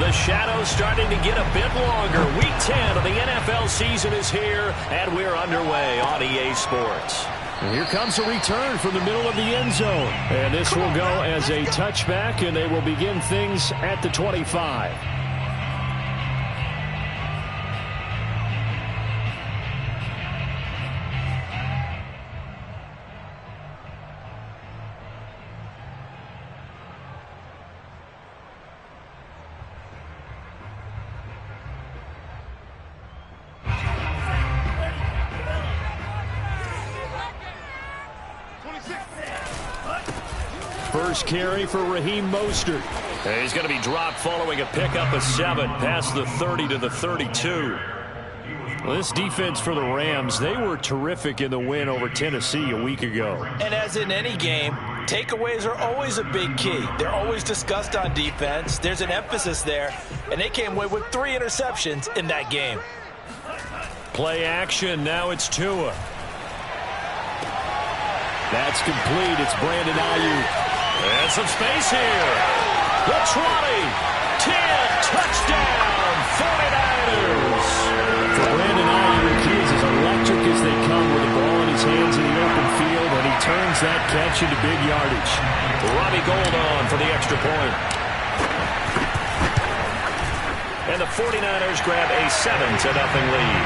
the shadows starting to get a bit longer. Week 10 of the NFL season is here, and we're underway on EA Sports. And here comes a return from the middle of the end zone. And this will go as a touchback, and they will begin things at the 25. First carry for Raheem Mostert. And he's going to be dropped following a pickup of 7 past the 30 to the 32. Well, this defense for the Rams, they were terrific in the win over Tennessee a week ago. And as in any game, takeaways are always a big key. They're always discussed on defense. There's an emphasis there, and they came away with 3 interceptions in that game. Play action. Now it's Tua. That's complete. It's Brandon Ayuk. And some space here. The 20, 10, touchdown, 49ers. For Brandon Ayuk, he is as electric as they come with the ball in his hands in the open field, and he turns that catch into big yardage. Robbie Gould on for the extra point. And the 49ers grab a 7-0 lead.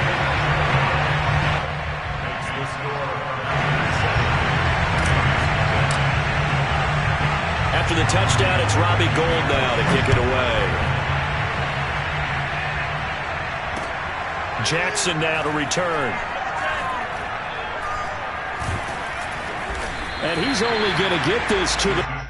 After the touchdown, it's Robbie Gould now to kick it away. Jackson now to return. And he's only going to get this to the...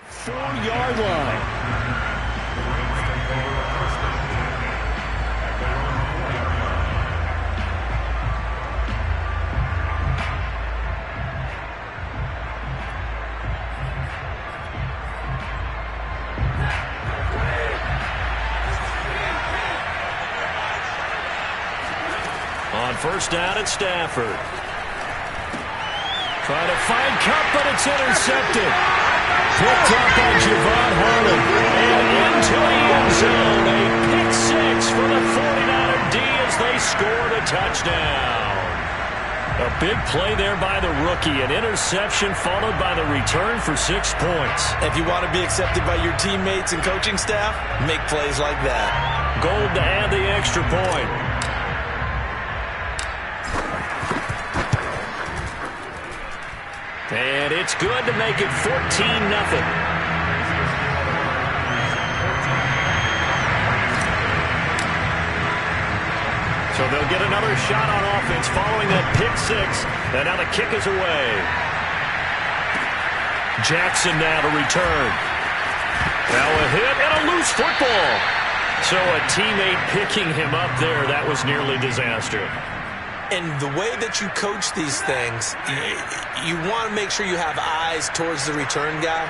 Four-yard line. On first down, it's Stafford. Trying to find Cup, but it's intercepted. Picked up on Javon Harlan. And into the end zone. A pick 6 for the 49er D as they score the touchdown. A big play there by the rookie. An interception followed by the return for 6 points. If you want to be accepted by your teammates and coaching staff, make plays like that. Gould to add the extra point. And it's good to make it 14-0. So they'll get another shot on offense following that pick 6. And now the kick is away. Jackson now to return. Now a hit and a loose football. So a teammate picking him up there, that was nearly disaster. And the way that you coach these things, you want to make sure you have eyes towards the return guy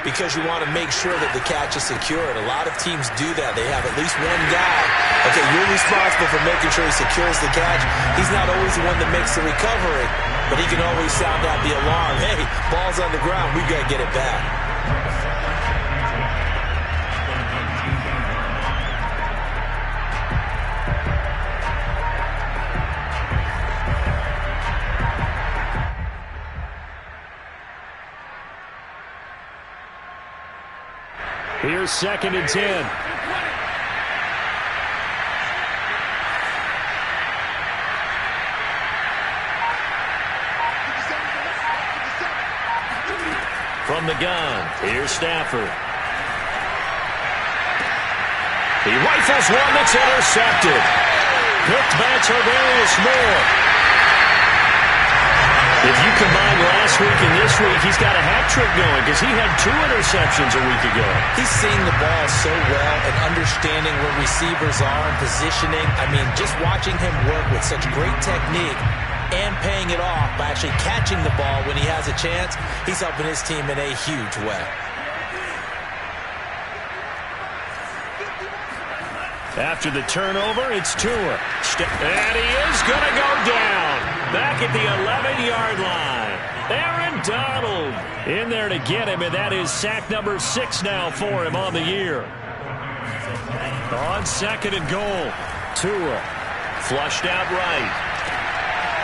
because you want to make sure that the catch is secured. A lot of teams do that. They have at least one guy. Okay, you're responsible for making sure he secures the catch. He's not always the one that makes the recovery, but he can always sound out the alarm. Hey, ball's on the ground. We've got to get it back. Here's 2nd and 10. From the gun, here's Stafford. He rifles one that's intercepted. Picked by Tavarius Moore. If you combine last week and this week, he's got a hat trick going because he had 2 interceptions a week ago. He's seeing the ball so well and understanding where receivers are and positioning. I mean, just watching him work with such great technique and paying it off by actually catching the ball when he has a chance, he's helping his team in a huge way. After the turnover, it's Tua. And he is going to go down. Back at the 11-yard line. Aaron Donald in there to get him, and that is sack number 6 now for him on the year. On 2nd and goal, Tua flushed out right.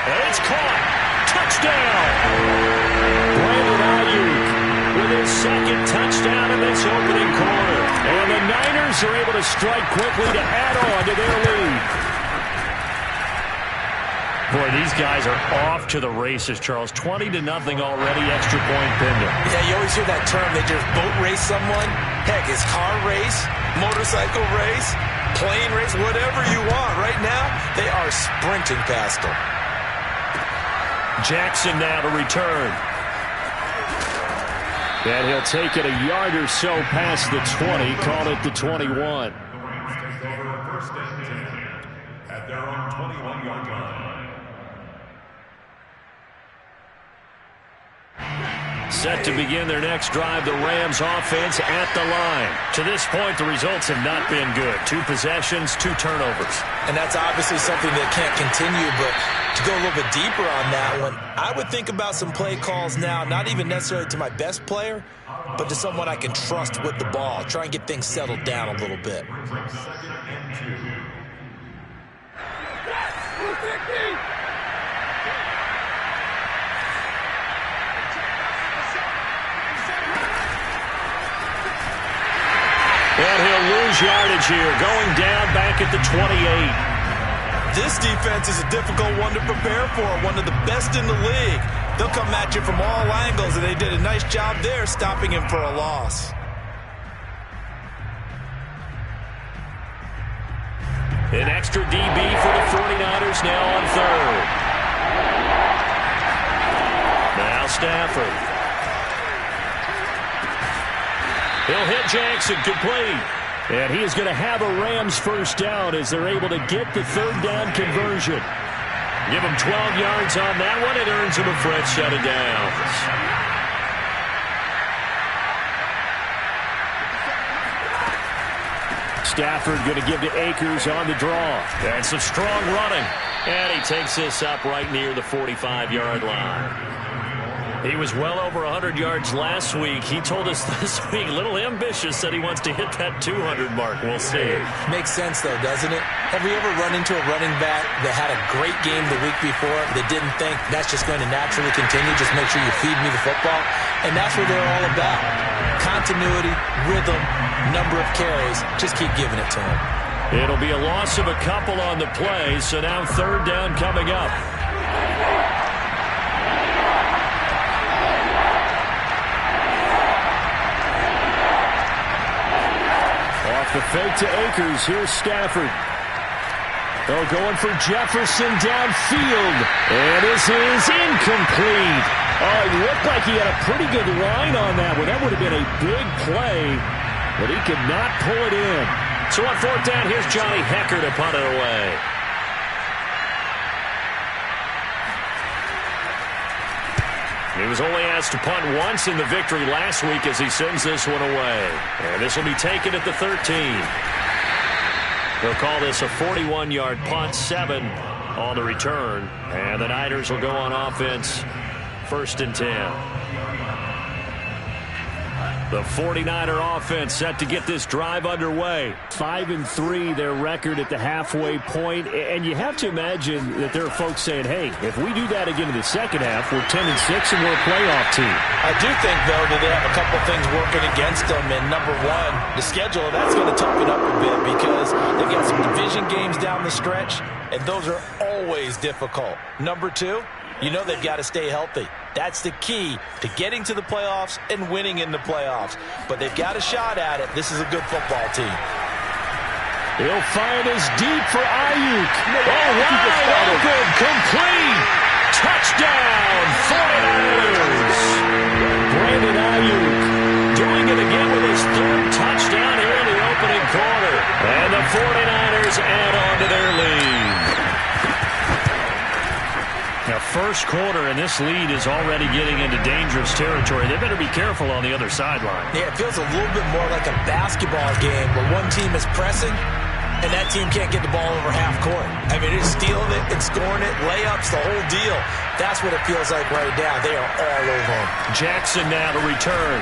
And it's caught. Touchdown! Brandon Ayuk with his 2nd touchdown in this opening quarter. And the Niners are able to strike quickly to add on to their lead. Boy, these guys are off to the races, Charles. 20-0 already, extra point pinned. Yeah, you always hear that term. They just boat race someone. Heck, it's car race, motorcycle race, plane race, whatever you want. Right now, they are sprinting past them. Jackson now to return. And he'll take it a yard or so past the 20, call it the 21. At their own 21-yard line. Set to begin their next drive, the Rams offense at the line. To this point, the results have not been good. 2 possessions, 2 turnovers. And that's obviously something that can't continue, but to go a little bit deeper on that one, I would think about some play calls now, not even necessarily to my best player, but to someone I can trust with the ball. Try and get things settled down a little bit. And he'll lose yardage here, going down back at the 28. This defense is a difficult one to prepare for, one of the best in the league. They'll come at you from all angles, and they did a nice job there stopping him for a loss. An extra DB for the 49ers now on 3rd. Now Stafford. He'll hit Jackson, complete. And he is going to have a Rams first down as they're able to get the 3rd down conversion. Give him 12 yards on that one. It earns him a fresh set of downs. Stafford going to give to Akers on the draw. And some strong running. And he takes this up right near the 45-yard line. He was well over 100 yards last week. He told us this week, a little ambitious, said he wants to hit that 200 mark. We'll see. Makes sense, though, doesn't it? Have you ever run into a running back that had a great game the week before that didn't think that's just going to naturally continue? Just make sure you feed me the football. And that's what they're all about. Continuity, rhythm, number of carries. Just keep giving it to him. It'll be a loss of a couple on the play, so now 3rd down coming up. The fake to Akers. Here's Stafford. They're going for Jefferson downfield. And this is incomplete. Oh, it looked like he had a pretty good line on that one. That would have been a big play, but he could not pull it in. So on 4th down, here's Johnny Hecker to punt it away. He was only asked to punt once in the victory last week as he sends this one away. And this will be taken at the 13. They'll call this a 41-yard punt, 7 on the return. And the Niners will go on offense, 1st and 10. The 49er offense set to get this drive underway. 5-3, their record at the halfway point. And you have to imagine that there are folks saying, hey, if we do that again in the second half, we're 10-6 and we're a playoff team. I do think, though, that they have a couple things working against them. And number one, the schedule, that's going to toughen up a bit because they've got some division games down the stretch, and those are always difficult. Number two, you know they've got to stay healthy. That's the key to getting to the playoffs and winning in the playoffs. But they've got a shot at it. This is a good football team. He'll fire this deep for Ayuk. Oh, wide open, complete. Touchdown, 49ers. Brandon Ayuk doing it again with his 3rd touchdown here in the opening quarter. And the 49ers add on to their lead. Now, 1st quarter, and this lead is already getting into dangerous territory. They better be careful on the other sideline. Yeah, it feels a little bit more like a basketball game where one team is pressing And that team can't get the ball over half court. I mean, it's stealing it and scoring it, layups, the whole deal. That's what it feels like right now. They are all over them. Jackson now to return.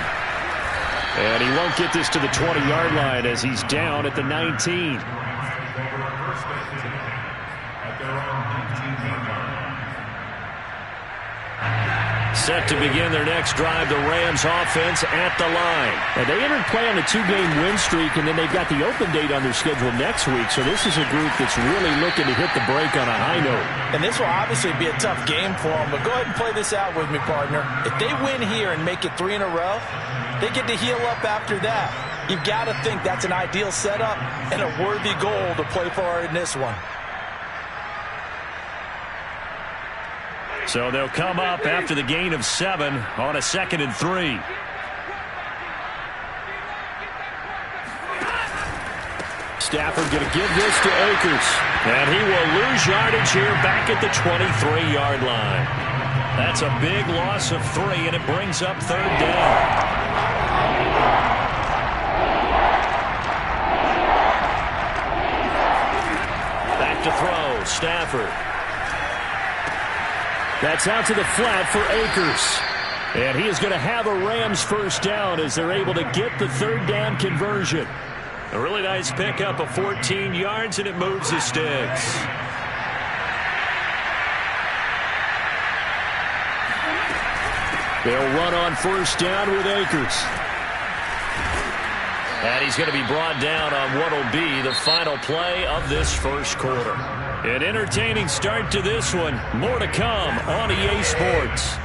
And he won't get this to the 20-yard line as he's down at the 19. Set to begin their next drive, the Rams offense at the line. And they entered play on a 2-game win streak, and then they've got the open date on their schedule next week. So this is a group that's really looking to hit the break on a high note. And this will obviously be a tough game for them, but go ahead and play this out with me, partner. If they win here and make it 3 in a row, they get to heal up after that. You've got to think that's an ideal setup and a worthy goal to play for in this one. So they'll come up after the gain of 7 on a 2nd and 3. Stafford going to give this to Akers. And he will lose yardage here back at the 23-yard line. That's a big loss of 3, and it brings up 3rd down. Back to throw, Stafford. That's out to the flat for Akers. And he is going to have a Rams first down as they're able to get the 3rd down conversion. A really nice pickup of 14 yards, and it moves the sticks. They'll run on first down with Akers. And he's going to be brought down on what will be the final play of this first quarter. An entertaining start to this one. More to come on EA Sports.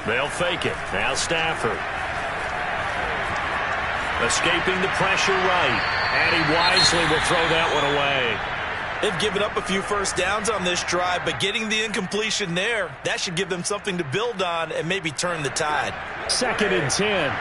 They'll fake it. Now Stafford. Escaping the pressure right. And he wisely will throw that one away. They've given up a few first downs on this drive, but getting the incompletion there, that should give them something to build on and maybe turn the tide. 2nd and 10.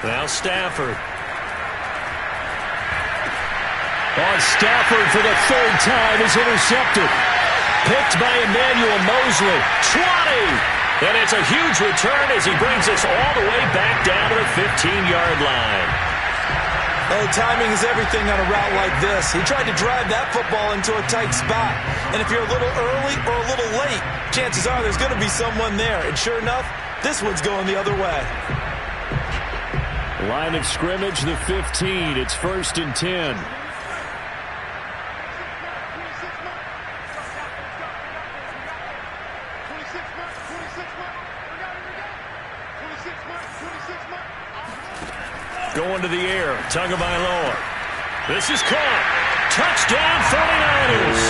Now Stafford. Stafford for the 3rd time is intercepted. Picked by Emmanuel Mosley. 20! And it's a huge return as he brings us all the way back down to the 15-yard line. Hey, timing is everything on a route like this. He tried to drive that football into a tight spot. And if you're a little early or a little late, chances are there's going to be someone there. And sure enough, this one's going the other way. Line of scrimmage, the 15. It's 1st and 10. Going to the air. Tagovailoa. This is caught. Touchdown 49ers.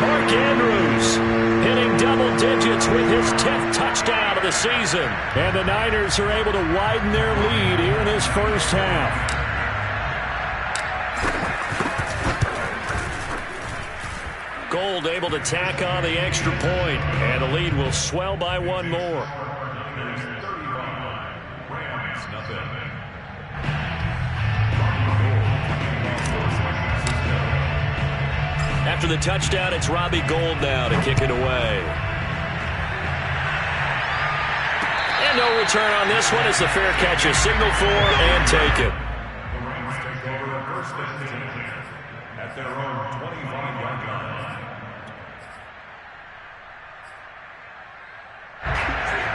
Mark Andrews hitting double digits with his 10th touchdown of the season. And the Niners are able to widen their lead here in this first half. Gold able to tack on the extra point, and the lead will swell by 1 more. After the touchdown, it's Robbie Gould now to kick it away. And no return on this one as the fair catch is signaled for and taken. The Rams take over the 1st and 10 at their own 25-yard line.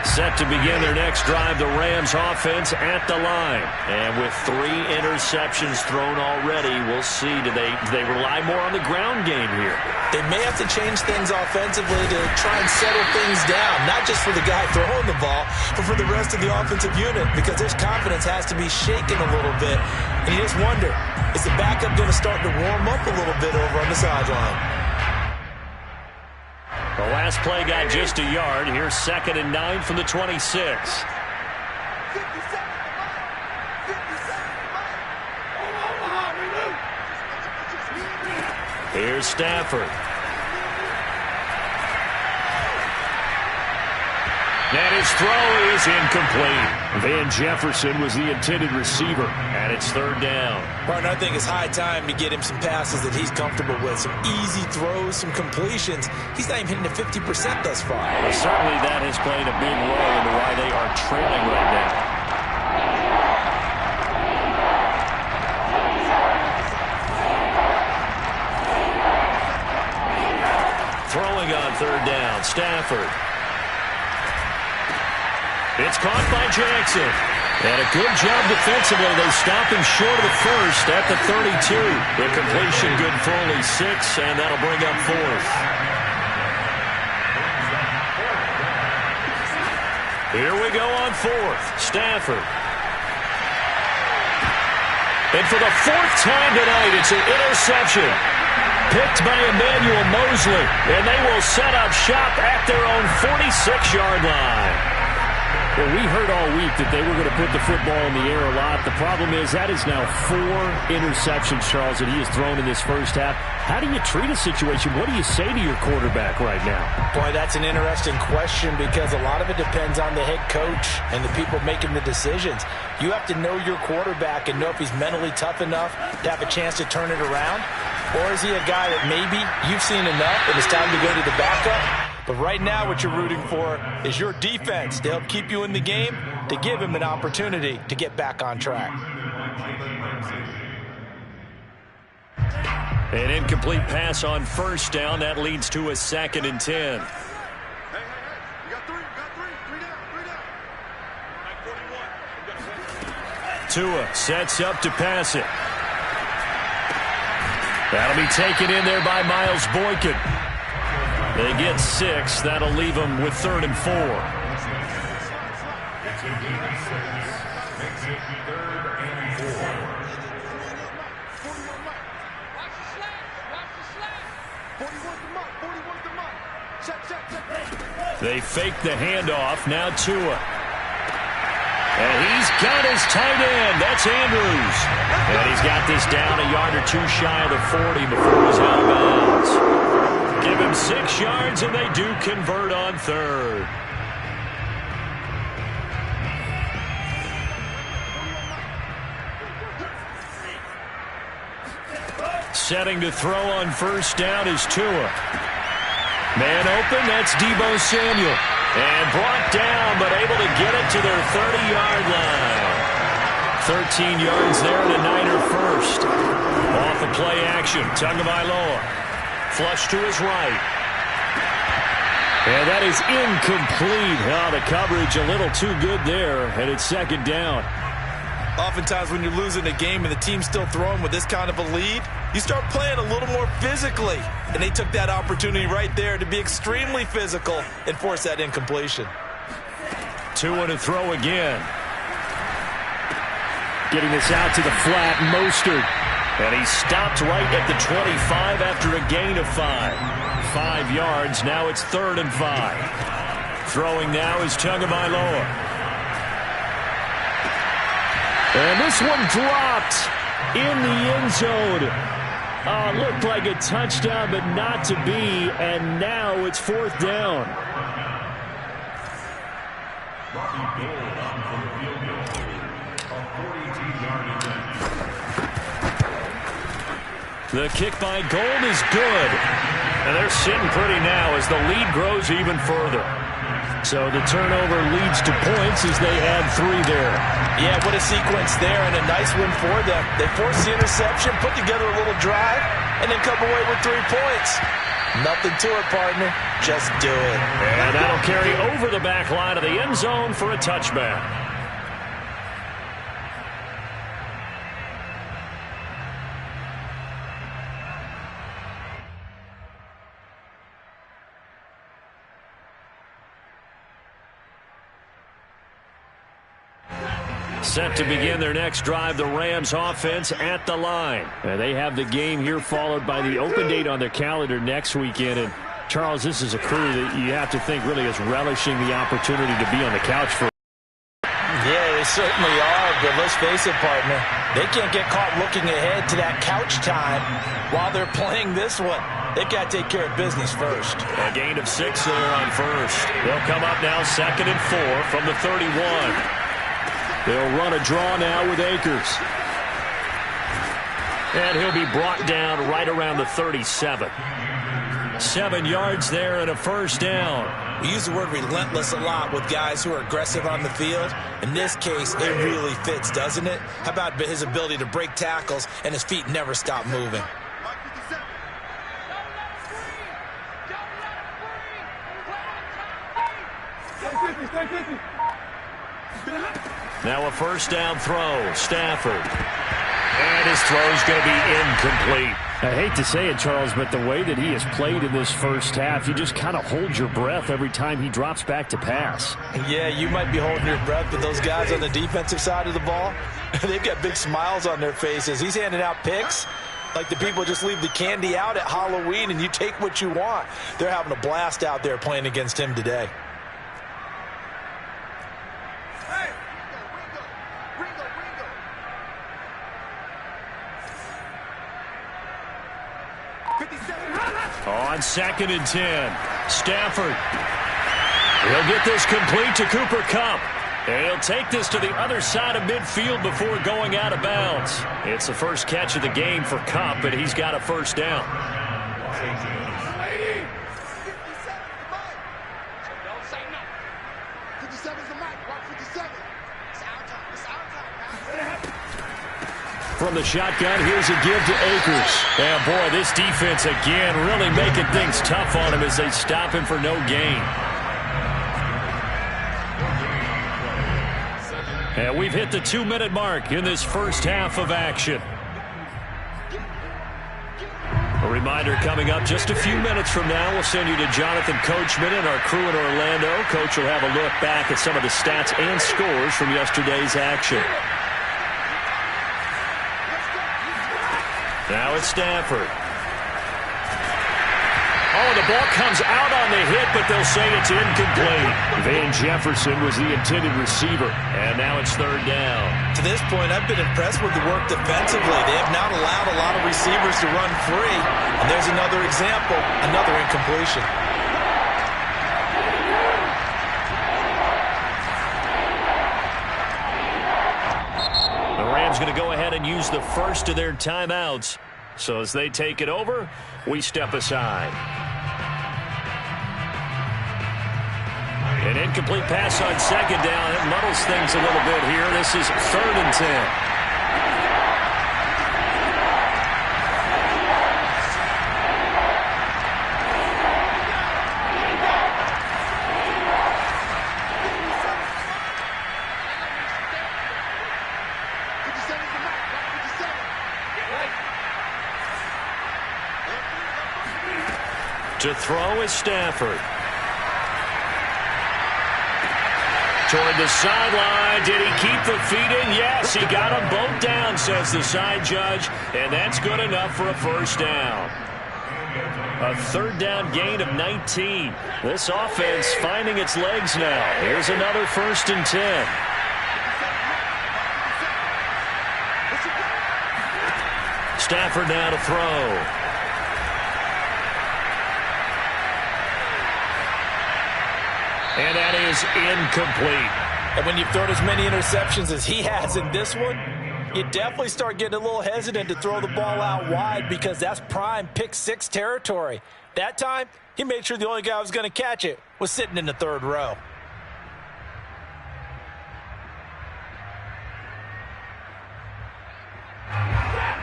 Set to begin their next drive, the Rams offense at the line. And with 3 interceptions thrown already, we'll see. Do they rely more on the ground game here? They may have to change things offensively to try and settle things down, not just for the guy throwing the ball, but for the rest of the offensive unit, because his confidence has to be shaken a little bit. And you just wonder, is the backup going to start to warm up a little bit over on the sideline? The last play got just a yard. Here's 2nd and 9 from the 26. Here's Stafford. And his throw is incomplete. Van Jefferson was the intended receiver. And it's third down. Partner, I think it's high time to get him some passes that he's comfortable with. Some easy throws, some completions. He's not even hitting the 50% thus far. Well, certainly that has played a big role into why they are trailing right now. Throwing on third down, Stafford. It's caught by Jackson. And a good job defensively. They stop him short of the first at the 32. The completion good for only 6, and that'll bring up fourth. Here we go on fourth. Stafford. And for the 4th time tonight, it's an interception. Picked by Emmanuel Mosley. And they will set up shop at their own 46-yard line. Well, we heard all week that they were going to put the football in the air a lot. The problem is that is now 4 interceptions, Charles, that he has thrown in this first half. How do you treat a situation? What do you say to your quarterback right now? Boy, that's an interesting question because a lot of it depends on the head coach and the people making the decisions. You have to know your quarterback and know if he's mentally tough enough to have a chance to turn it around. Or is he a guy that maybe you've seen enough and it's time to go to the backup? But right now what you're rooting for is your defense to help keep you in the game, to give him an opportunity to get back on track. An incomplete pass on first down. That leads to a 2nd and 10. You got three down. Tua sets up to pass it. That'll be taken in there by Miles Boykin. They get 6. That'll leave them with 3rd and 4. They fake the handoff. Now Tua. And he's got his tight end. That's Andrews. And he's got this down a yard or 2 shy of the 40 before he's out of bounds. Give him 6 yards, and they do convert on 3rd. Setting to throw on first down is Tua. Man open, that's Deebo Samuel. And brought down, but able to get it to their 30-yard line. 13 yards there and a Niner first. Off the play action, Tagovailoa. Flush to his right. And that is incomplete. Oh, the coverage a little too good there, and it's 2nd down. Oftentimes when you're losing a game and the team's still throwing with this kind of a lead, you start playing a little more physically. And they took that opportunity right there to be extremely physical and force that incompletion. 2 to throw again. Getting this out to the flat, Mostert. And he stopped right at the 25 after a gain of 5. 5 yards. Now it's 3rd and 5. Throwing now is Tagovailoa. And this one dropped in the end zone. Looked like a touchdown, but not to be. And now it's 4th down. The kick by Gold is good. And they're sitting pretty now as the lead grows even further. So the turnover leads to points as they add 3 there. Yeah, what a sequence there and a nice win for them. They forced the interception, put together a little drive, and then come away with 3 points. Nothing to it, partner. Just do it. And that'll carry over the back line of the end zone for a touchback. Set to begin their next drive, the Rams offense at the line. And they have the game here followed by the open date on their calendar next weekend. And, Charles, this is a crew that you have to think really is relishing the opportunity to be on the couch for. Yeah, they certainly are, but let's face it, partner. They can't get caught looking ahead to that couch time while they're playing this one. They've got to take care of business first. A gain of 6 there on first. They'll come up now 2nd and 4 from the 31. They'll run a draw now with Akers. And he'll be brought down right around the 37. 7 yards there and a first down. We use the word relentless a lot with guys who are aggressive on the field. In this case, it really fits, doesn't it? How about his ability to break tackles and his feet never stop moving? Now a first down throw. Stafford. And his throw's going to be incomplete. I hate to say it, Charles, but the way that he has played in this first half, you just kind of hold your breath every time he drops back to pass. Yeah, you might be holding your breath, but those guys on the defensive side of the ball, they've got big smiles on their faces. He's handing out picks like the people just leave the candy out at Halloween and you take what you want. They're having a blast out there playing against him today. On 2nd and 10, Stafford. He'll get this complete to Cooper Kupp. And he'll take this to the other side of midfield before going out of bounds. It's the first catch of the game for Kupp, and he's got a first down. From the shotgun, here's a give to Akers. And boy, this defense again really making things tough on him as they stop him for no gain. And we've hit the 2-minute mark in this first half of action. A reminder coming up just a few minutes from now, we'll send you to Jonathan Coachman and our crew in Orlando. Coach will have a look back at some of the stats and scores from yesterday's action. Now it's Stafford. Oh, the ball comes out on the hit, but they'll say it's incomplete. Van Jefferson was the intended receiver. And now it's 3rd down. To this point, I've been impressed with the work defensively. They have not allowed a lot of receivers to run free. And there's another example, another incompletion. The Rams going to go ahead and use the first of their timeouts. So as they take it over, we step aside. An incomplete pass on 2nd down. It muddles things a little bit here. This is 3rd and 10. To throw is Stafford. Toward the sideline. Did he keep the feet in? Yes, he got them both down, says the side judge. And that's good enough for a first down. A 3rd down gain of 19. This offense finding its legs now. Here's another 1st and 10. Stafford now to throw. And that is incomplete. And when you've thrown as many interceptions as he has in this one, you definitely start getting a little hesitant to throw the ball out wide because that's prime pick 6 territory. That time, he made sure the only guy who was going to catch it was sitting in the 3rd row.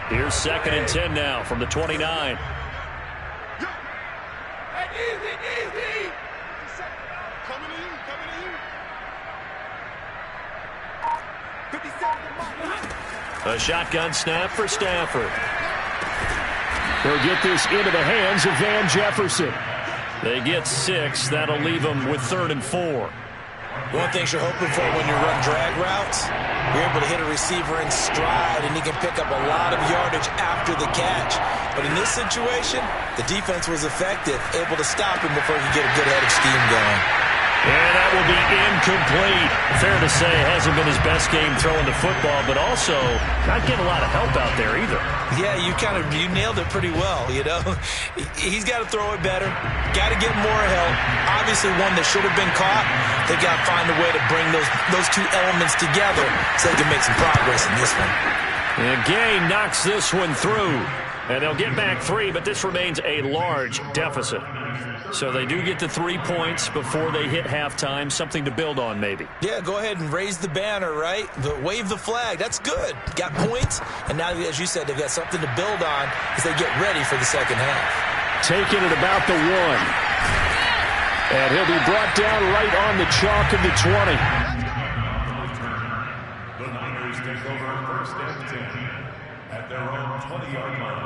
Here's 2nd and 10 now from the 29. A shotgun snap for Stafford. They'll get this into the hands of Van Jefferson. They get 6. That'll leave them with 3rd and 4. One thing you're hoping for when you run drag routes, you're able to hit a receiver in stride, and he can pick up a lot of yardage after the catch. But in this situation, the defense was effective, able to stop him before he could get a good head of steam going. And that will be incomplete. Fair to say, hasn't been his best game throwing the football, but also not getting a lot of help out there either. Yeah, you nailed it pretty well, you know. He's got to throw it better. Got to get more help. Obviously one that should have been caught. They've got to find a way to bring those two elements together so they can make some progress in this one. And Gay knocks this one through. And they'll get back 3, but this remains a large deficit. So they do get the 3 points before they hit halftime. Something to build on, maybe. Yeah, go ahead and raise the banner, right? But wave the flag. That's good. Got points. And now, as you said, they've got something to build on as they get ready for the second half. Taking it about the 1. And he'll be brought down right on the chalk of the 20. The Niners take over first and 10 at their own 20-yard line.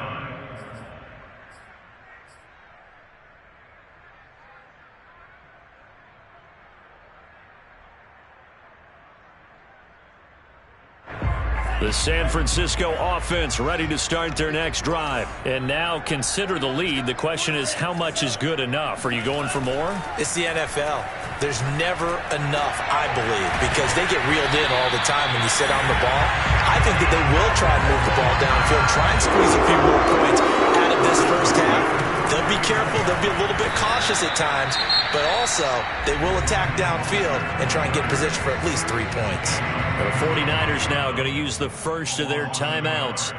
The San Francisco offense ready to start their next drive. And now consider the lead. The question is, how much is good enough? Are you going for more? It's the NFL. There's never enough, I believe, because they get reeled in all the time when you sit on the ball. I think that they will try and move the ball downfield, try and squeeze a few more points out of this first half. They'll be careful. They'll be a little bit cautious at times, but also they will attack downfield and try and get position for at least 3 points. The 49ers now going to use the first of their timeouts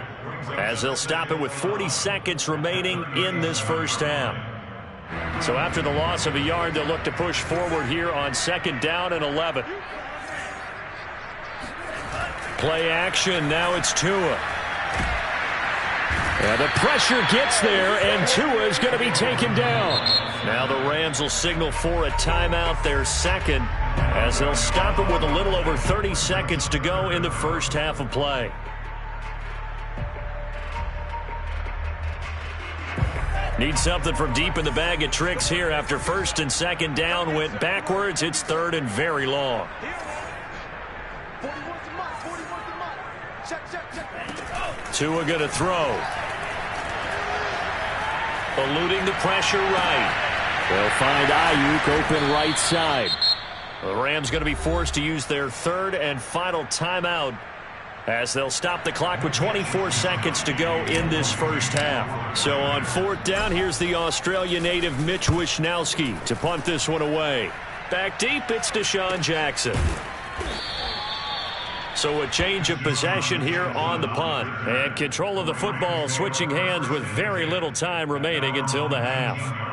as they'll stop it with 40 seconds remaining in this first half. So after the loss of a yard, they'll look to push forward here on 2nd down and 11. Play action. Now it's Tua. And the pressure gets there, and Tua is going to be taken down. Now the Rams will signal for a timeout, their second, as they'll stop it with a little over 30 seconds to go in the first half of play. Need something from deep in the bag of tricks here after 1st and 2nd down went backwards. It's 3rd and very long. Tua going to throw. Eluding the pressure right. They'll find Ayuk open right side. The Rams going to be forced to use their 3rd and final timeout as they'll stop the clock with 24 seconds to go in this first half. So on 4th down, here's the Australia native Mitch Wishnowsky to punt this one away. Back deep, it's Deshaun Jackson. So a change of possession here on the punt. And control of the football switching hands with very little time remaining until the half.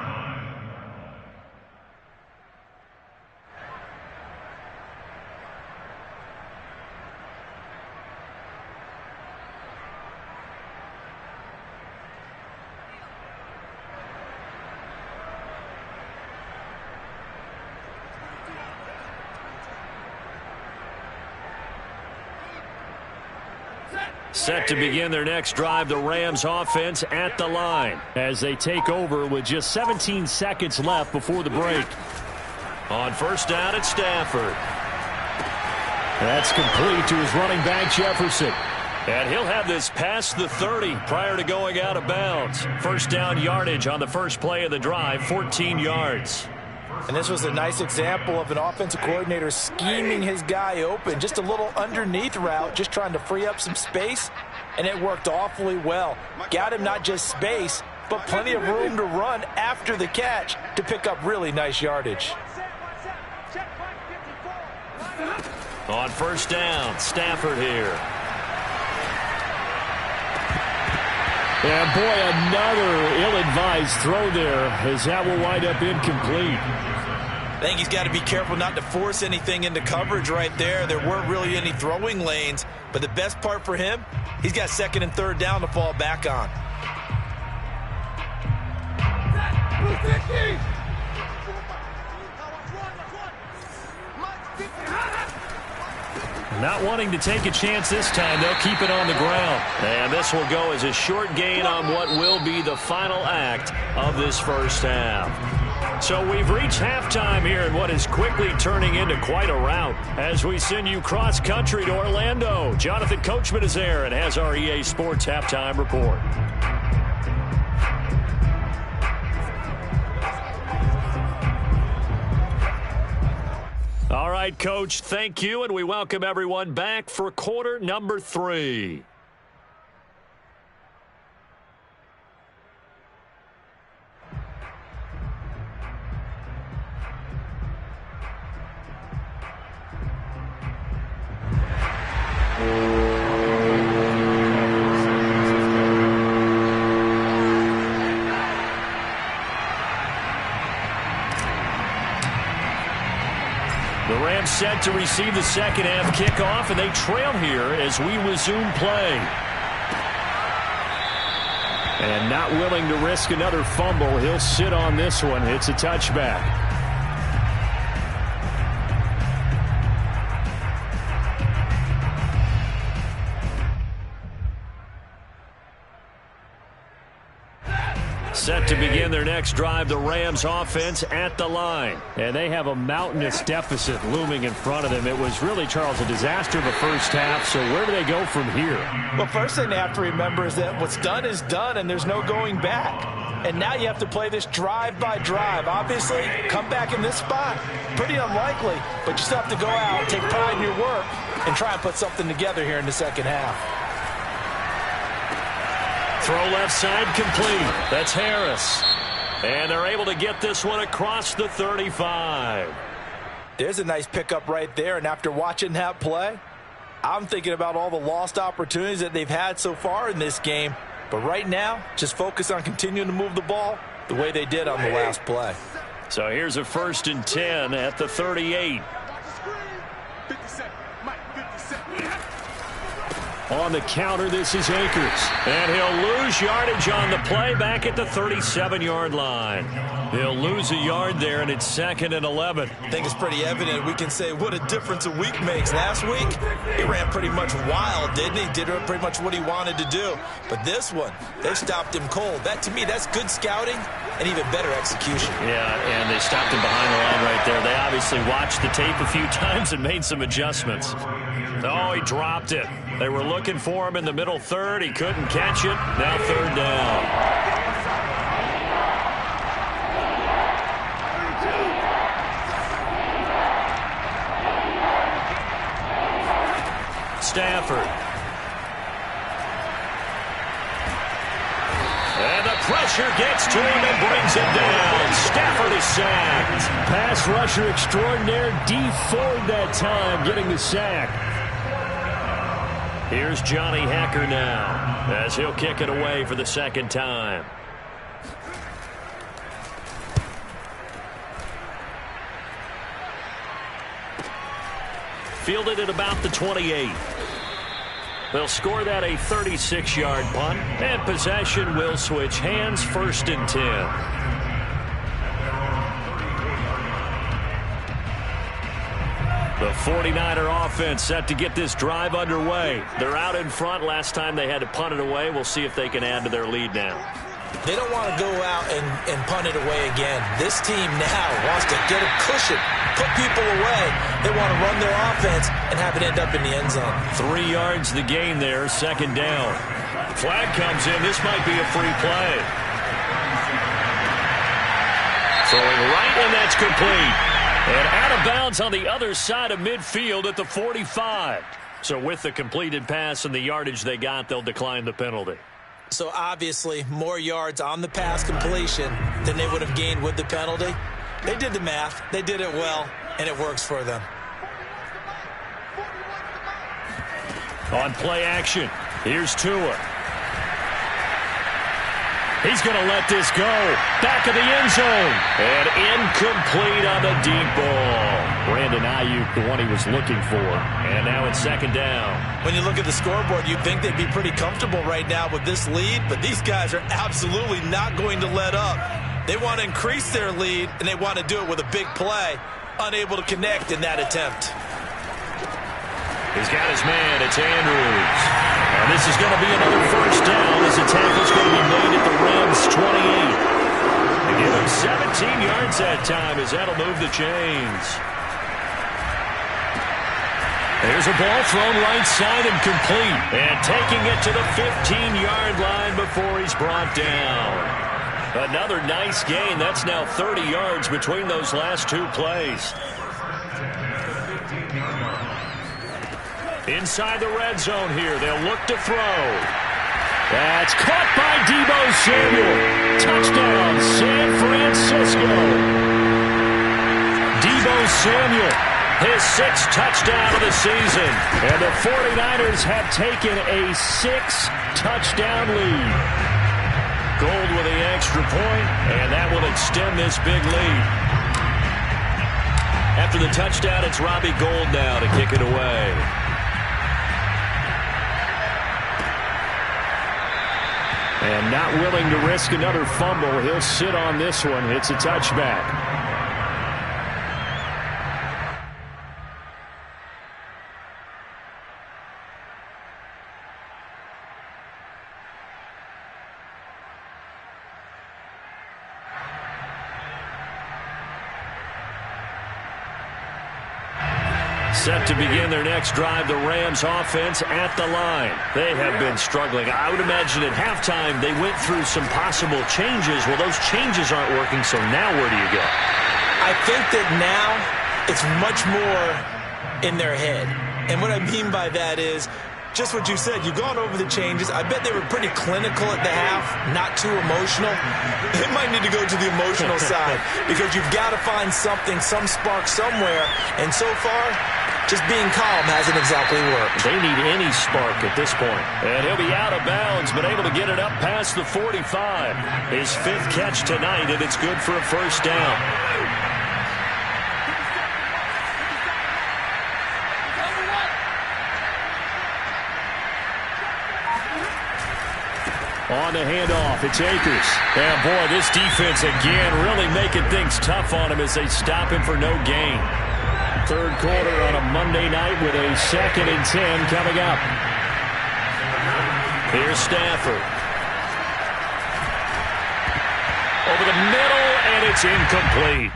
Set to begin their next drive, the Rams offense at the line as they take over with just 17 seconds left before the break. On 1st down, it's Stafford. That's complete to his running back, Jefferson. And he'll have this past the 30 prior to going out of bounds. 1st down yardage on the first play of the drive, 14 yards. And this was a nice example of an offensive coordinator scheming his guy open. Just a little underneath route, just trying to free up some space, and it worked awfully well. Got him not just space, but plenty of room to run after the catch to pick up really nice yardage. On 1st down, Stafford here. And boy, another ill-advised throw there as that will wind up incomplete. I think he's got to be careful not to force anything into coverage right there. There weren't really any throwing lanes, but the best part for him, he's got 2nd and 3rd down to fall back on. Not wanting to take a chance this time, they'll keep it on the ground. And this will go as a short gain on what will be the final act of this first half. So we've reached halftime here in what is quickly turning into quite a rout as we send you cross-country to Orlando. Jonathan Coachman is there and has our EA Sports halftime report. All right, Coach, thank you, and we welcome everyone back for quarter number 3. The Rams set to receive the second half kickoff, and they trail here as we resume play. And not willing to risk another fumble, he'll sit on this one. It's a touchback. Set to begin their next drive, the Rams offense at the line. And they have a mountainous deficit looming in front of them. It was really, Charles, a disaster the first half. So where do they go from here? Well, first thing they have to remember is that what's done is done, and there's no going back. And now you have to play this drive by drive. Obviously, come back in this spot, pretty unlikely. But you still have to go out, take pride in your work, and try and put something together here in the second half. Throw left side complete. That's Harris. And they're able to get this one across the 35. There's a nice pickup right there, and after watching that play, I'm thinking about all the lost opportunities that they've had so far in this game. But right now, just focus on continuing to move the ball the way they did on the last play. So here's a 1st and 10 at the 38. On the counter, this is Akers. And he'll lose yardage on the play back at the 37-yard line. He'll lose a yard there, and it's 2nd and 11. I think it's pretty evident. We can say what a difference a week makes. Last week, he ran pretty much wild, didn't he? Did pretty much what he wanted to do. But this one, they stopped him cold. That, to me, that's good scouting and even better execution. Yeah, and they stopped him behind the line right there. They obviously watched the tape a few times and made some adjustments. Oh, he dropped it. They were looking for him in the middle third. He couldn't catch it. Now 3rd down. Stafford. And the pressure gets to him and brings him down. Stafford is sacked. Pass rusher extraordinaire. D Ford that time getting the sack. Here's Johnny Hacker now as he'll kick it away for the 2nd time. Fielded at about the 28. They'll score that a 36-yard punt, and possession will switch hands. 1st and 10. The 49er offense set to get this drive underway. They're out in front. Last time they had to punt it away. We'll see if they can add to their lead now. They don't want to go out and punt it away again. This team now wants to get a cushion, put people away. They want to run their offense and have it end up in the end zone. 3 yards the gain there, 2nd down. Flag comes in. This might be a free play. Throwing right, and that's complete. And out of bounds on the other side of midfield at the 45. So with the completed pass and the yardage they got, they'll decline the penalty. So obviously more yards on the pass completion than they would have gained with the penalty. They did the math. They did it well, and it works for them. On play action, here's Tua. He's going to let this go. Back of the end zone. And incomplete on the deep ball. Brandon Ayuk, the one he was looking for. And now it's 2nd down. When you look at the scoreboard, you'd think they'd be pretty comfortable right now with this lead, but these guys are absolutely not going to let up. They want to increase their lead, and they want to do it with a big play. Unable to connect in that attempt. He's got his man. It's Andrews. And this is going to be another 1st down as the tackle's going to be made at the Rams' 28. They give him 17 yards that time as that'll move the chains. There's a ball thrown right side and complete. And taking it to the 15-yard line before he's brought down. Another nice gain. That's now 30 yards between those last 2 plays. Inside the red zone here. They'll look to throw. That's caught by Deebo Samuel. Touchdown, San Francisco. Deebo Samuel, his 6th touchdown of the season. And the 49ers have taken a 6-touchdown lead. Gold with the extra point, and that will extend this big lead. After the touchdown, it's Robbie Gould now to kick it away. And not willing to risk another fumble, he'll sit on this one. It's a touchback. Set to begin their next drive, the Rams offense at the line. They have been struggling. I would imagine at halftime they went through some possible changes. Well, those changes aren't working, so now where do you go? I think that now it's much more in their head. And what I mean by that is just what you said. You've gone over the changes. I bet they were pretty clinical at the half, not too emotional. They might need to go to the emotional side because you've got to find something, some spark somewhere. And so far, just being calm hasn't exactly worked. They need any spark at this point. And he'll be out of bounds, but able to get it up past the 45. His 5th catch tonight, and it's good for a first down. On the handoff, it's Akers. And boy, this defense again really making things tough on him as they stop him for no gain. 3rd quarter on a Monday night with a 2nd and 10 coming up. Here's Stafford. Over the middle, and it's incomplete.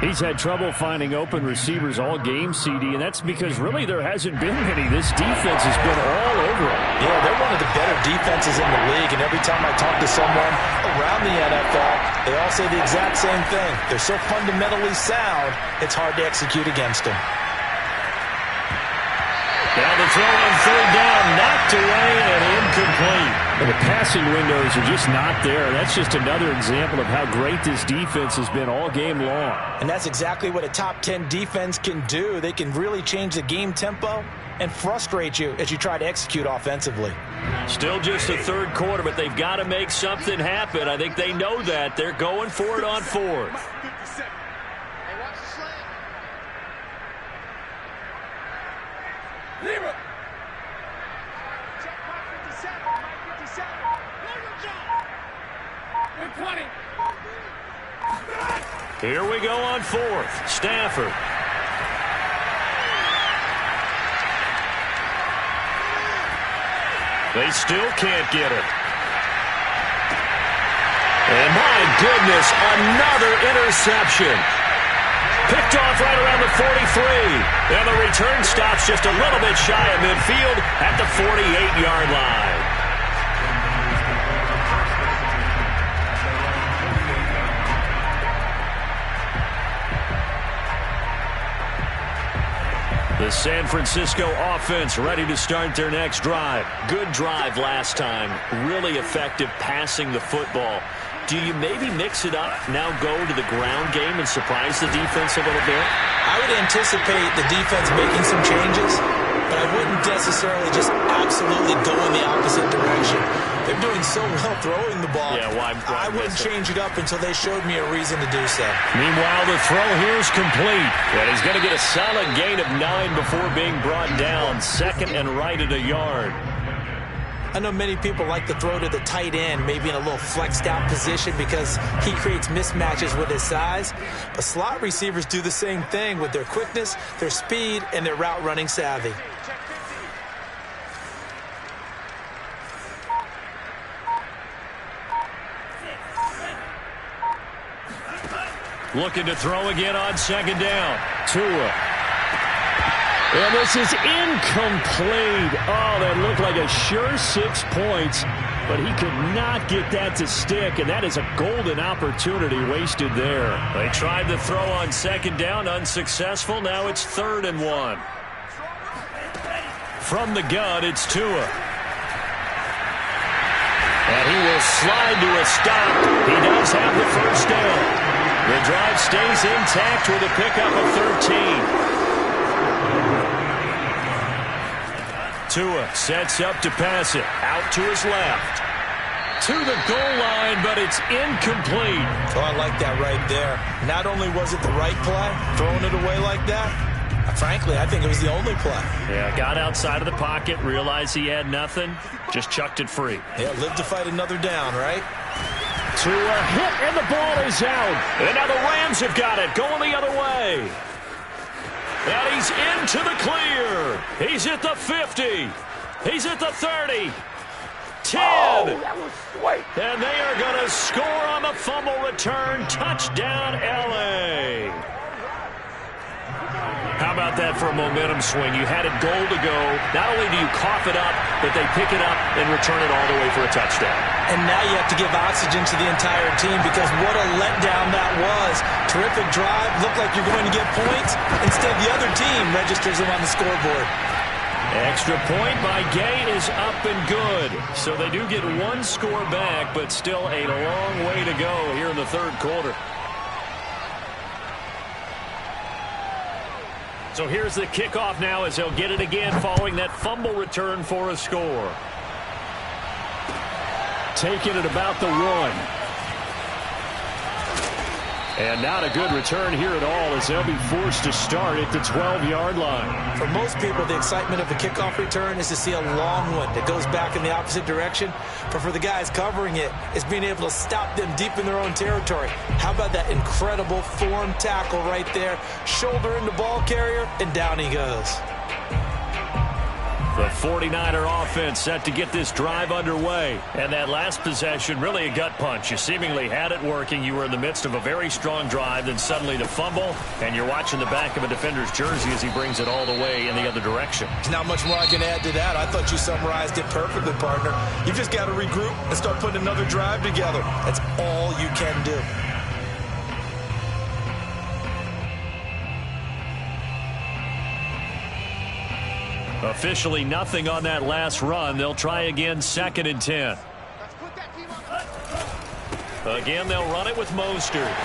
He's had trouble finding open receivers all game, CD, and that's because really there hasn't been many. This defense has been all over him. Yeah, they're one of the better defenses in the league, and every time I talk to someone around the NFL, they all say the exact same thing. They're so fundamentally sound, it's hard to execute against them. Down the throw on 3rd down, knocked away and incomplete. And the passing windows are just not there. That's just another example of how great this defense has been all game long. And that's exactly what a top 10 defense can do. They can really change the game tempo and frustrate you as you try to execute offensively. Still just the 3rd quarter, but they've got to make something happen. I think they know that. They're going for it on 4th. Here we go on 4th. Stafford. They still can't get it. And my goodness, another interception. Picked off right around the 43. And the return stops just a little bit shy of midfield at the 48-yard line. The San Francisco offense ready to start their next drive. Good drive last time. Really effective passing the football. Do you maybe mix it up, now go to the ground game and surprise the defense a little bit? I would anticipate the defense making some changes, but I wouldn't necessarily just absolutely go in the opposite direction. They're doing so well throwing the ball. Yeah, why I wouldn't change it up until they showed me a reason to do so. Meanwhile, the throw here is complete. And he's going to get a solid gain of 9 before being brought down. 2nd and right at a yard. I know many people like to throw to the tight end, maybe in a little flexed out position because he creates mismatches with his size. But slot receivers do the same thing with their quickness, their speed, and their route running savvy. Looking to throw again on 2nd down. Tua. And this is incomplete. Oh, that looked like a sure 6 points, but he could not get that to stick, and that is a golden opportunity wasted there. They tried to throw on 2nd down, unsuccessful. Now it's 3rd and 1. From the gun, it's Tua. And he will slide to a stop. He does have the first down. The drive stays intact with a pickup of 13. Tua sets up to pass it. Out to his left. To the goal line, but it's incomplete. Oh, I like that right there. Not only was it the right play, throwing it away like that, frankly, I think it was the only play. Yeah, got outside of the pocket, realized he had nothing, just chucked it free. Yeah, live to fight another down, right? To a hit, and the ball is out. And now the Rams have got it, going the other way. And he's into the clear. He's at the 50. He's at the 30. 10. Oh, that was sweet. And they are going to score on the fumble return. Touchdown, L.A. How about that for a momentum swing? You had it goal to go. Not only do you cough it up, but they pick it up and return it all the way for a touchdown. And now you have to give oxygen to the entire team because what a letdown that was. Terrific drive. Looked like you're going to get points. Instead, the other team registers them on the scoreboard. Extra point by Gay is up and good. So they do get one score back, but still a long way to go here in the third quarter. So here's the kickoff now as they'll get it again following that fumble return for a score. Taking it about the 1. And not a good return here at all as they'll be forced to start at the 12-yard line. For most people, the excitement of a kickoff return is to see a long one that goes back in the opposite direction. But for the guys covering it, it's being able to stop them deep in their own territory. How about that incredible form tackle right there? Shoulder in the ball carrier, and down he goes. The 49er offense set to get this drive underway. And that last possession, really a gut punch. You seemingly had it working. You were in the midst of a very strong drive, then suddenly the fumble, and you're watching the back of a defender's jersey as he brings it all the way in the other direction. There's not much more I can add to that. I thought you summarized it perfectly, partner. You just got to regroup and start putting another drive together. That's all you can do. Officially nothing on that last run. They'll try again, 2nd and 10. Again, they'll run it with Mostert.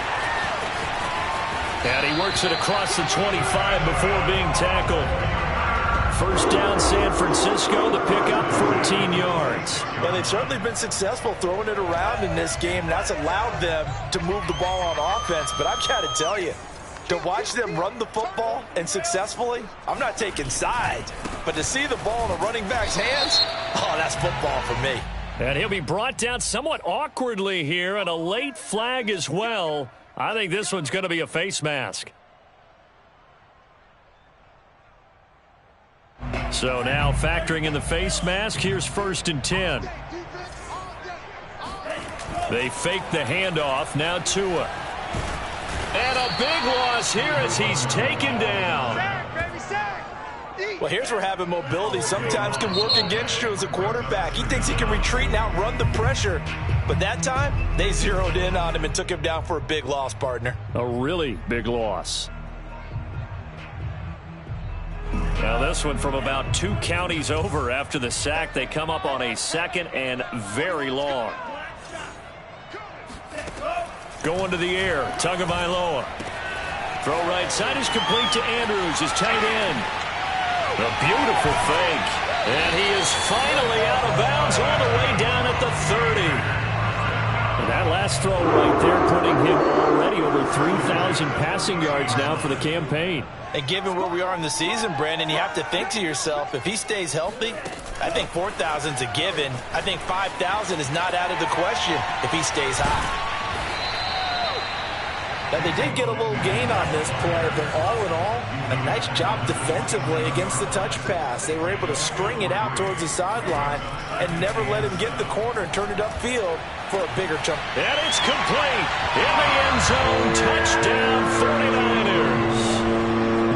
And he works it across the 25 before being tackled. First down, San Francisco. The pickup, 14 yards. Well, they've certainly been successful throwing it around in this game. That's allowed them to move the ball on offense. But I've got to tell you, to watch them run the football and successfully, I'm not taking sides. But to see the ball in a running back's hands, oh, that's football for me. And he'll be brought down somewhat awkwardly here, and a late flag as well. I think this one's going to be a face mask. So now factoring in the face mask, here's 1st and 10. They fake the handoff, now Tua. And a big loss here as he's taken down. Well, here's where having mobility sometimes can work against you as a quarterback. He thinks he can retreat and outrun the pressure. But that time, they zeroed in on him and took him down for a big loss, partner. A really big loss. Now this one from about 2 counties over after the sack. They come up on a 2nd and very long. Going to the air, Tagovailoa. Throw right side is complete to Andrews, his tight end. A beautiful fake. And he is finally out of bounds all the way down at the 30. And that last throw right there putting him already over 3,000 passing yards now for the campaign. And given where we are in the season, Brandon, you have to think to yourself, if he stays healthy, I think 4,000's a given. I think 5,000 is not out of the question if he stays high. Now, they did get a little gain on this play, but all in all, a nice job defensively against the touch pass. They were able to string it out towards the sideline and never let him get the corner and turn it upfield for a bigger chunk. And it's complete in the end zone. Touchdown, 49ers.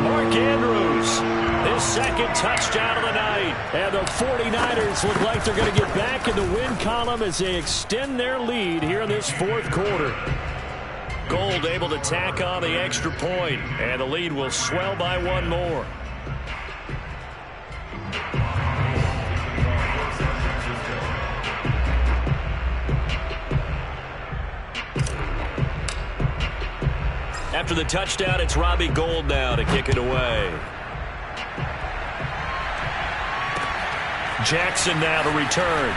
Mark Andrews, his 2nd touchdown of the night. And the 49ers look like they're going to get back in the win column as they extend their lead here in this 4th quarter. Gold able to tack on the extra point, and the lead will swell by 1 more. After the touchdown, it's Robbie Gould now to kick it away. Jackson now to return.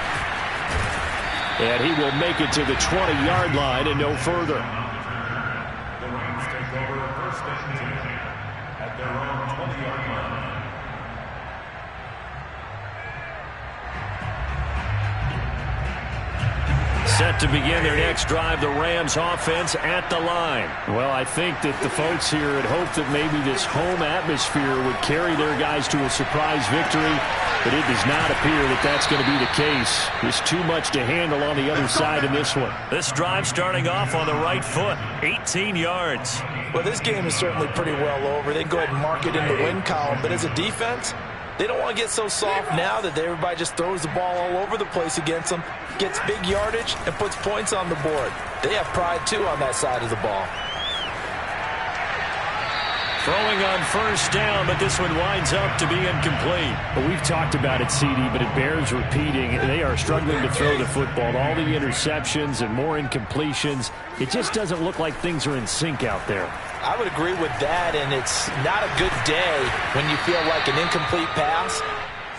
And he will make it to the 20-yard line and no further. The Rams take over first and 10 at their own 20-yard line. Set to begin their next drive, the Rams offense at the line. Well, I think that the folks here had hoped that maybe this home atmosphere would carry their guys to a surprise victory, but it does not appear that that's going to be the case. There's too much to handle on the other side in this one. This drive starting off on the right foot, 18 yards. Well, this game is certainly pretty well over. They can go ahead and mark it in the win column, but as a defense, they don't want to get so soft now that everybody just throws the ball all over the place against them, gets big yardage, and puts points on the board. They have pride, too, on that side of the ball. Throwing on first down, but this one winds up to be incomplete. Well, we've talked about it, CD, but it bears repeating. They are struggling to throw the football. All the interceptions and more incompletions. It just doesn't look like things are in sync out there. I would agree with that, and it's not a good day when you feel like an incomplete pass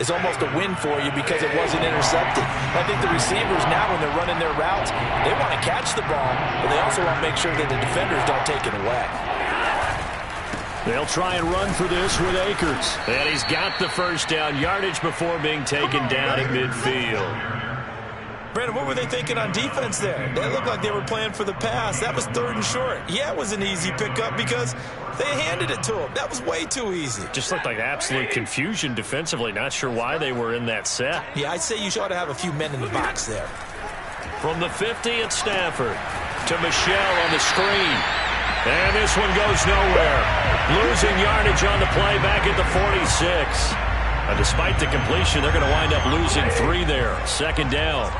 is almost a win for you because it wasn't intercepted. I think the receivers now, when they're running their routes, they want to catch the ball, but they also want to make sure that the defenders don't take it away. They'll try and run for this with Akers. And he's got the first down, yardage before being taken down at midfield. Brandon, what were they thinking on defense there? They looked like they were playing for the pass. That was 3rd and short. Yeah, it was an easy pickup because they handed it to him. That was way too easy. Just looked like absolute confusion defensively. Not sure why they were in that set. Yeah, I'd say you ought to have a few men in the box there. From the 50 at Stafford to Michelle on the screen. And this one goes nowhere. Losing yardage on the play back at the 46. Despite the completion, they're going to wind up losing 3 there. 2nd down.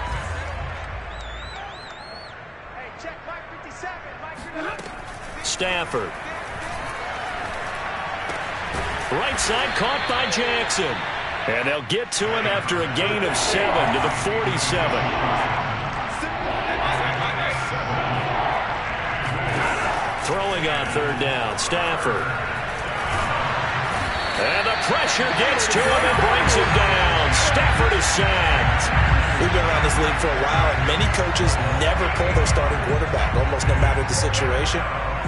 Stafford. Right side caught by Jackson. And they'll get to him after a gain of 7 to the 47. Throwing on 3rd down, Stafford. And the pressure gets to him and brings him down. Stafford is sacked. We've been around this league for a while, and many coaches never pull their starting quarterback, almost no matter the situation.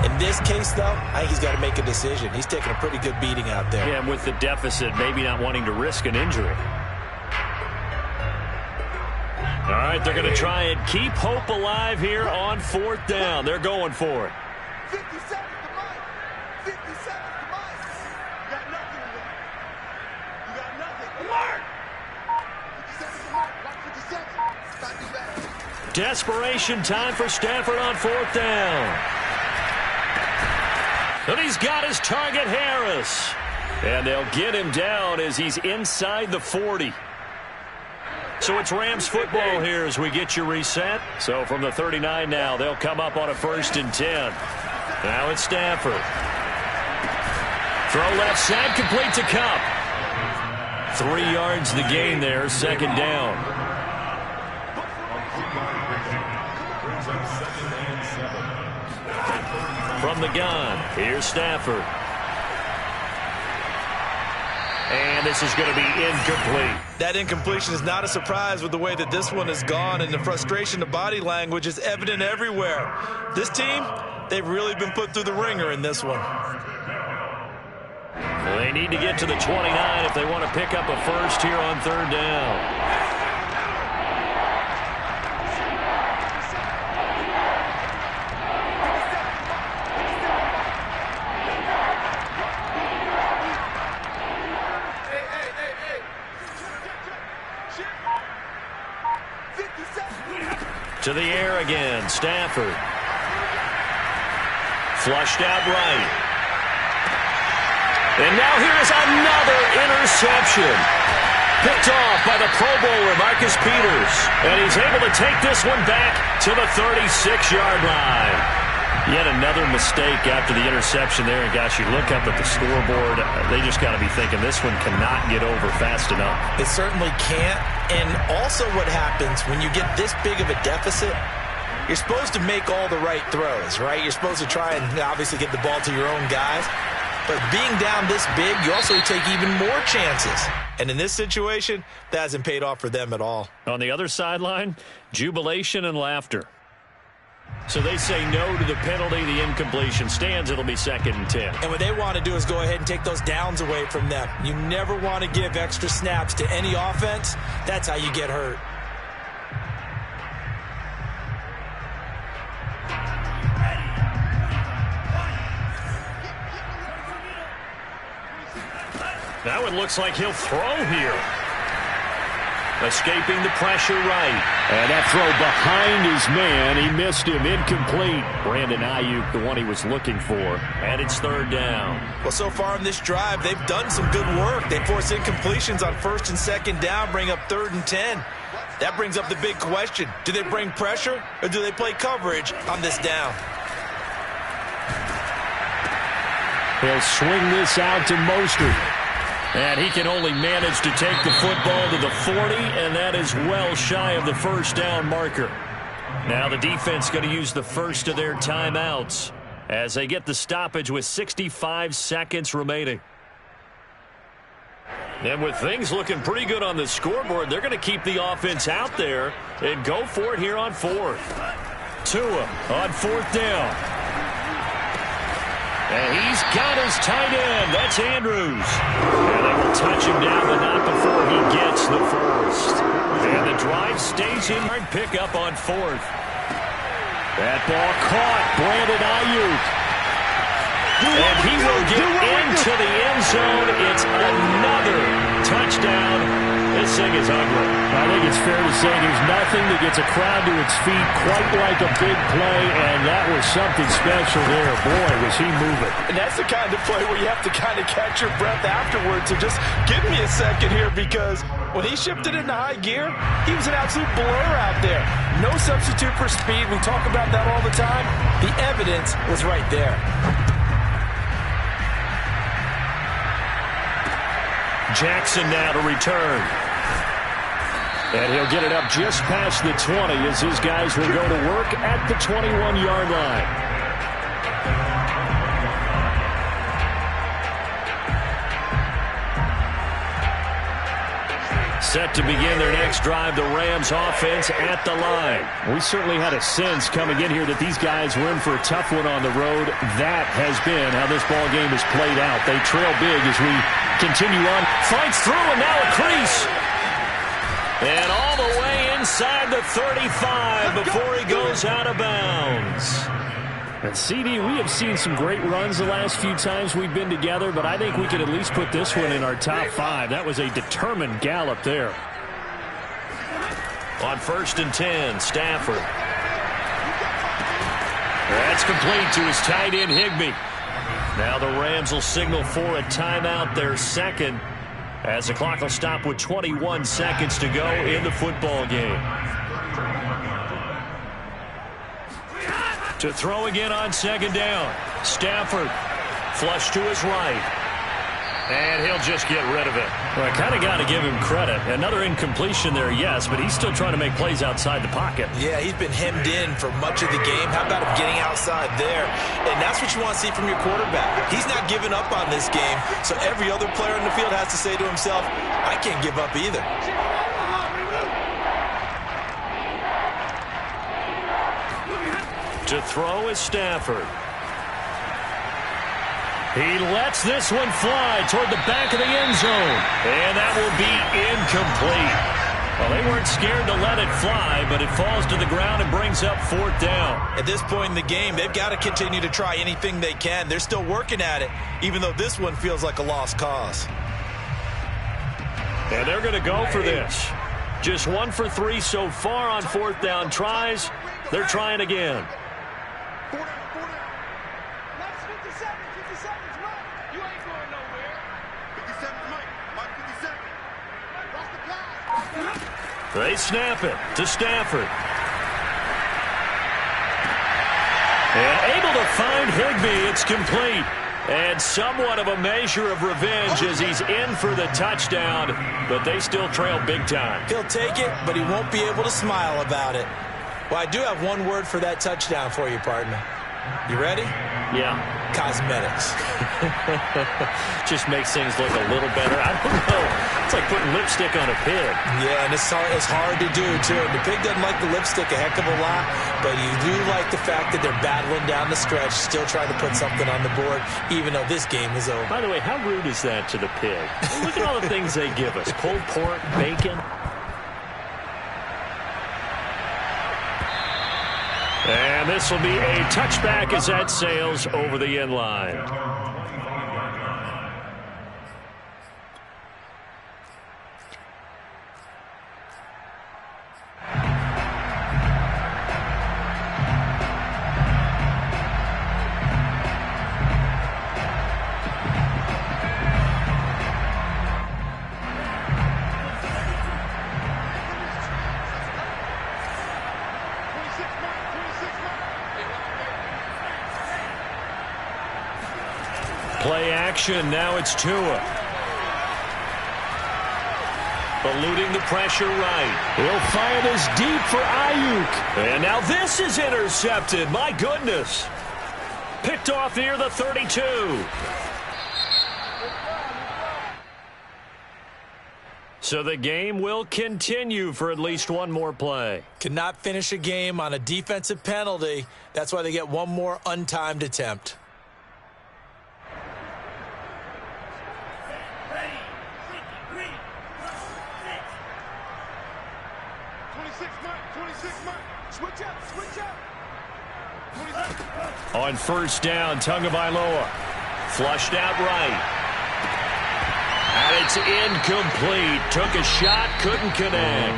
In this case, though, I think he's got to make a decision. He's taking a pretty good beating out there. Yeah, and with the deficit, maybe not wanting to risk an injury. All right, they're going to try and keep hope alive here on 4th down. They're going for it. 57 to Mike. 57 to Mike. You got nothing in there. You got nothing. Mark. 57 to Mike. Watch 57. It's not too bad. Desperation time for Stafford on 4th down. And he's got his target, Harris. And they'll get him down as he's inside the 40. So it's Rams football here as we get you reset. So from the 39 now, they'll come up on a 1st and 10. Now it's Stafford. Throw left side, complete to Cup. 3 yards the gain there, 2nd down. From the gun, here's Stafford. And this is going to be incomplete. That incompletion is not a surprise with the way that this one has gone, and the frustration, the body language is evident everywhere. This team, they've really been put through the ringer in this one. Well, they need to get to the 29 if they want to pick up a first here on 3rd down. To the air again, Stafford. Flushed out right. And now here's another interception. Picked off by the Pro Bowler, Marcus Peters. And he's able to take this one back to the 36-yard line. Yet another mistake after the interception there. And, gosh, you look up at the scoreboard, they just got to be thinking this one cannot get over fast enough. It certainly can't. And also what happens when you get this big of a deficit, you're supposed to make all the right throws, right? You're supposed to try and obviously get the ball to your own guys. But being down this big, you also take even more chances. And in this situation, that hasn't paid off for them at all. On the other sideline, jubilation and laughter. So they say no to the penalty. The incompletion stands. It'll be 2nd and 10. And what they want to do is go ahead and take those downs away from them. You never want to give extra snaps to any offense. That's how you get hurt. Now it looks like he'll throw here. Escaping the pressure right. And that throw behind his man. He missed him. Incomplete. Brandon Ayuk, the one he was looking for. And it's 3rd down. Well, so far in this drive, they've done some good work. They force incompletions on 1st and 2nd down, bring up 3rd and 10. That brings up the big question. Do they bring pressure or do they play coverage on this down? He'll swing this out to Mostert. And he can only manage to take the football to the 40, and that is well shy of the 1st down marker. Now the defense going to use the first of their timeouts as they get the stoppage with 65 seconds remaining. And with things looking pretty good on the scoreboard, they're going to keep the offense out there and go for it here on 4th. Tua on 4th down. And he's got his tight end. That's Andrews. And they will touch him down, but not before he gets the first. And the drive stays in. Pick up on 4th. That ball caught. Brandon Ayuk. And he will get into the end zone. It's another touchdown. This thing is ugly. I think it's fair to say there's nothing that gets a crowd to its feet quite like a big play, and that was something special there. Boy, was he moving. And that's the kind of play where you have to kind of catch your breath afterwards. So just give me a second here, because when he shifted into high gear, he was an absolute blur out there. No substitute for speed. We talk about that all the time. The evidence was right there. Jackson now to return. And he'll get it up just past the 20 as his guys will go to work at the 21-yard line. Set to begin their next drive, the Rams offense at the line. We certainly had a sense coming in here that these guys were in for a tough one on the road. That has been how this ball game has played out. They trail big as we continue on. Fights through and now a crease. And all the way inside the 35 before he goes out of bounds. And CD, we have seen some great runs the last few times we've been together, but I think we can at least put this one in our top 5. That was a determined gallop there. On 1st and 10, Stafford. That's complete to his tight end, Higbee. Now the Rams will signal for a timeout, their second, as the clock will stop with 21 seconds to go in the football game. To throw again on 2nd down. Stafford flush to his right. And he'll just get rid of it. Well, I kind of got to give him credit. Another incompletion there, yes, but he's still trying to make plays outside the pocket. Yeah, he's been hemmed in for much of the game. How about him getting outside there? And that's what you want to see from your quarterback. He's not giving up on this game, so every other player in the field has to say to himself, I can't give up either. To throw is Stafford. He lets this one fly toward the back of the end zone. And that will be incomplete. Well, they weren't scared to let it fly, but it falls to the ground and brings up 4th down. At this point in the game, they've got to continue to try anything they can. They're still working at it, even though this one feels like a lost cause. And they're going to go for this. Just 1 for 3 so far on 4th down tries. They're trying again. 40. That's 57. 57's Mike. You ain't going nowhere. 57's Mike. Mike 57. Watch the pass. They snap it to Stafford. And able to find Higbee. It's complete. And somewhat of a measure of revenge as he's in for the touchdown. But they still trail big time. He'll take it, but he won't be able to smile about it. Well, I do have one word for that touchdown for you, partner. You ready? Yeah. Cosmetics. Just makes things look a little better. I don't know. It's like putting lipstick on a pig. Yeah, and it's hard to do, too. The pig doesn't like the lipstick a heck of a lot, but you do like the fact that they're battling down the stretch, still trying to put something on the board, even though this game is over. By the way, how rude is that to the pig? Look at all the things they give us. Pulled pork, bacon. And this will be a touchback as that sails over the end line. Play action. Now it's Tua. Eluding the pressure right. He'll fire this deep for Ayuk. And now this is intercepted. My goodness. Picked off near the 32. So the game will continue for at least one more play. Cannot finish a game on a defensive penalty. That's why they get one more untimed attempt. On first down, Tagovailoa flushed out right. And it's incomplete. Took a shot, couldn't connect.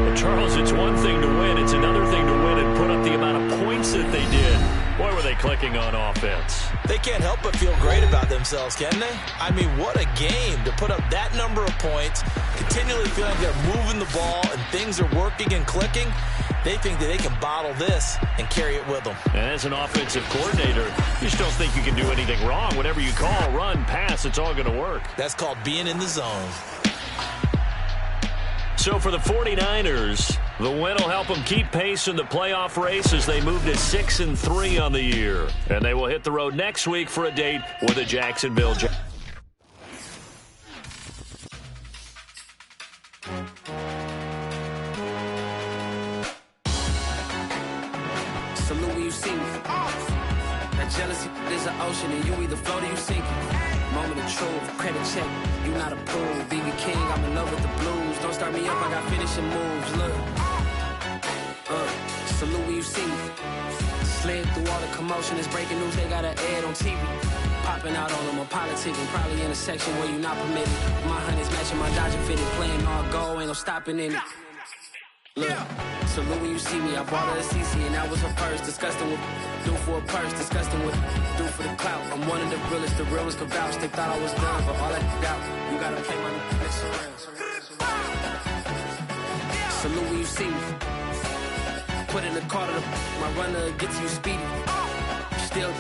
But Charles, it's one thing to win. It's another thing to win and put up the amount of points that they did. Boy, were they clicking on offense. They can't help but feel great about themselves, can they? I mean, what a game to put up that number of points, continually feeling like they're moving the ball and things are working and clicking. They think that they can bottle this and carry it with them. And as an offensive coordinator, you just don't think you can do anything wrong. Whatever you call, run, pass, it's all going to work. That's called being in the zone. So for the 49ers, the win will help them keep pace in the playoff race as they move to 6-3 on the year. And they will hit the road next week for a date with the Jacksonville Jaguars. Salute when you see me. That jealousy is an ocean, and you either float or you sink. Moment of truth, credit check, you not approved. BB King, I'm in love with the blues. Don't start me up, I got finishing moves. Look, salute when you see me. Slid through all the commotion, it's breaking news, they got an ad on TV. Popping out on them, I'm politicking, probably in a section where you not permitted. My honey's matching my Dodger fitted, playing all go, ain't no stopping in it. Look, salute when you see me. I bought her a CC and that was her purse. Disgusting with do for a purse. Disgusting with do for the clout. I'm one of the realest. The real ones could vouch. They thought I was done, but all that doubt. You gotta play my next around. Salute when you see me. Put in the car to my runner gets you speedy. Still